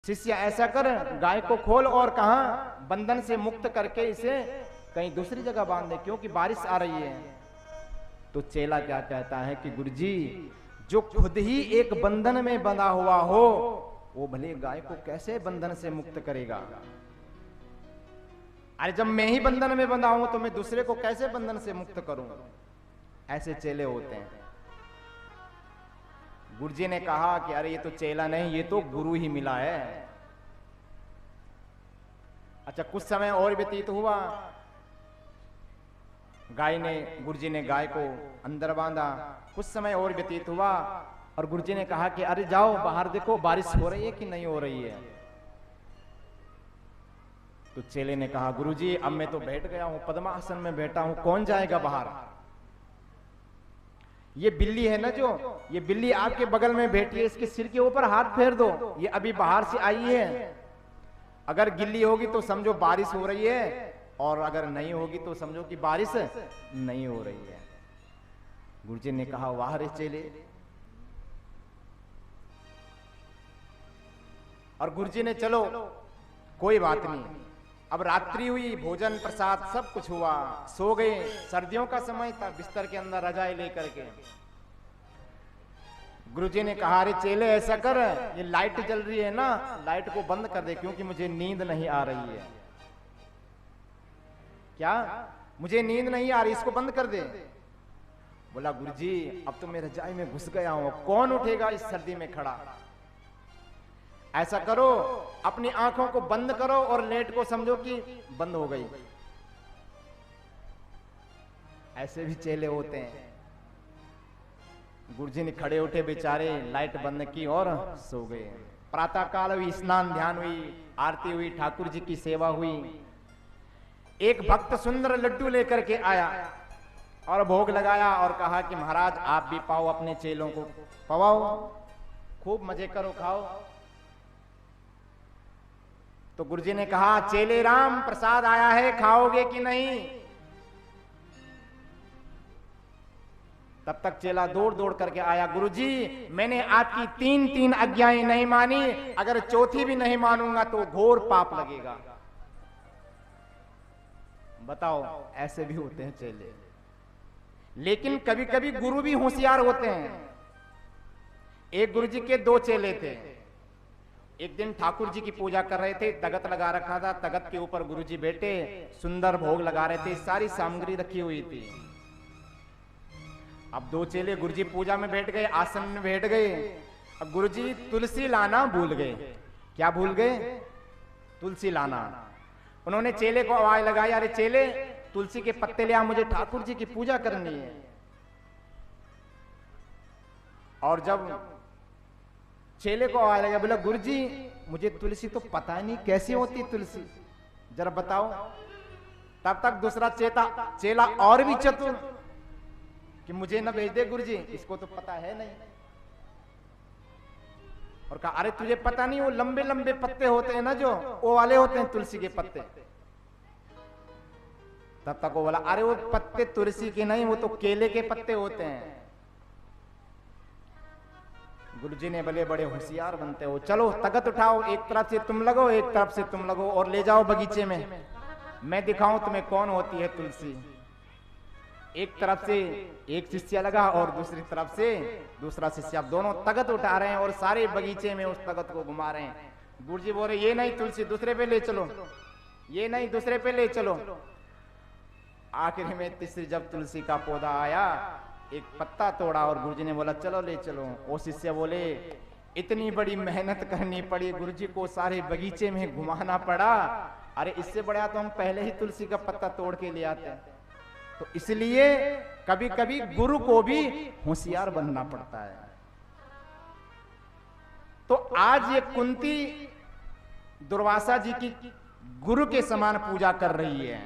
शिष्य ऐसा कर, गाय को खोल और कहा बंधन से मुक्त करके इसे कहीं दूसरी जगह बांध दे, क्योंकि बारिश आ रही है। तो चेला क्या कहता है कि गुरुजी, जो खुद ही एक बंधन में बंधा हुआ हो, वो भले गाय को कैसे बंधन से मुक्त करेगा? अरे जब मैं ही बंधन में बंधा हूं तो मैं दूसरे को कैसे बंधन से मुक्त करूं? ऐसे चेले होते हैं। गुरुजी ने कहा कि अरे ये तो चेला नहीं, ये तो गुरु ही मिला है। अच्छा, कुछ समय और व्यतीत हुआ। गुरुजी ने गाय को अंदर बांधा। कुछ समय और व्यतीत हुआ और गुरुजी ने कहा कि अरे जाओ बाहर देखो, बारिश हो रही है कि नहीं हो रही है। तो चेले ने कहा, गुरुजी अब मैं तो बैठ गया हूं, पद्मासन में बैठा हूं, कौन जाएगा बाहर? ये बिल्ली है ना, जो ये बिल्ली आपके बगल में बैठी है, इसके सिर के ऊपर हाथ फेर दो, ये अभी बाहर से आई है। अगर गिल्ली होगी तो समझो बारिश हो रही है, और अगर नहीं होगी तो समझो कि बारिश नहीं हो रही है। गुरुजी ने कहा, वाह रे चेले। और गुरुजी ने, चलो कोई बात नहीं। अब रात्रि हुई, भोजन प्रसाद सब कुछ हुआ, सो गए। सर्दियों का समय था, बिस्तर के अंदर रजाई लेकर के। गुरुजी ने कहा, अरे चेले ऐसा कर, ये लाइट जल रही है ना, लाइट को बंद कर दे, क्योंकि मुझे नींद नहीं आ रही है। क्या? मुझे नींद नहीं आ रही, इसको बंद कर दे। बोला, गुरुजी अब तो मैं रजाई में घुस गया हूं, कौन उठेगा इस सर्दी में खड़ा? ऐसा करो, अपनी आंखों को बंद करो और लेट को समझो कि बंद हो गई। ऐसे भी चेले होते हैं। गुरुजी ने खड़े उठे, बेचारे लाइट बंद की और सो गए। प्रातः काल हुई, स्नान ध्यान हुई, आरती हुई, ठाकुर जी की सेवा हुई। एक भक्त सुंदर लड्डू लेकर के आया और भोग लगाया और कहा कि महाराज आप भी पाओ, अपने चेलों को पवाओ, खूब मजे करो, खाओ। तो गुरुजी ने कहा, चेले राम प्रसाद आया है, खाओगे कि नहीं? तब तक चेला दौड़ दौड़ करके आया, गुरुजी मैंने आपकी तीन तीन आज्ञाएं नहीं मानी, अगर चौथी भी नहीं मानूंगा तो घोर पाप लगेगा। बताओ, ऐसे भी होते हैं चेले। लेकिन कभी कभी गुरु भी होशियार होते हैं। एक गुरुजी के दो चेले थे। एक दिन ठाकुर जी की पूजा कर रहे थे, तगत लगा रखा था, तगत के ऊपर गुरुजी बैठे सुंदर भोग लगा रहे थे, सारी सामग्री रखी हुई थी। अब दो चेले गुरुजी पूजा में बैठ गए, आसन में बैठ गए। अब गुरुजी तुलसी लाना भूल गए। क्या भूल गए? तुलसी लाना। उन्होंने चेले को आवाज लगाई, अरे चेले तुलसी के पत्ते ले आ, मुझे ठाकुर जी की पूजा करनी है। और जब चेले को आवाज लगा, बोला, गुरुजी मुझे तुलसी तो पता नहीं कैसी होती तुलसी, जरा बताओ। तब तक दूसरा चेला और भी चतुर कि मुझे न भेज दे गुरुजी, इसको तो पता है नहीं। और कहा, अरे तुझे पता नहीं, वो लंबे लंबे पत्ते होते हैं ना, जो वो वाले होते हैं तुलसी के पत्ते। तब तक वो बोला, अरे वो पत्ते तुलसी के नहीं, वो तो केले के पत्ते होते हैं। गुरुजी ने बोले, बड़े होशियार बनते हो, चलो तगत उठाओ, एक तरफ से तुम लगो, एक तरफ से तुम लगो, और ले जाओ बगीचे में, मैं दिखाऊं तुम्हें कौन होती है तुलसी। एक तरफ से एक शिष्य लगा और दूसरी तरफ से दूसरा शिष्य, अब दोनों तगत उठा रहे हैं और सारे बगीचे में उस तगत को घुमा रहे हैं। गुरुजी बोल रहे, ये नहीं तुलसी, दूसरे पे ले चलो, ये नहीं दूसरे पे ले चलो। आखिर में तीसरी जब तुलसी का पौधा आया, एक पत्ता तोड़ा और गुरुजी ने बोला, चलो ले चलो। वो शिष्य बोले, इतनी बड़ी मेहनत करनी पड़ी, गुरुजी को सारे बगीचे में घुमाना पड़ा, अरे इससे बड़ा तो हम पहले ही तुलसी का पत्ता तोड़ के ले आते। तो इसलिए कभी कभी गुरु को भी होशियार बनना पड़ता है। तो आज ये कुंती दुर्वासा जी की गुरु के समान पूजा कर रही है।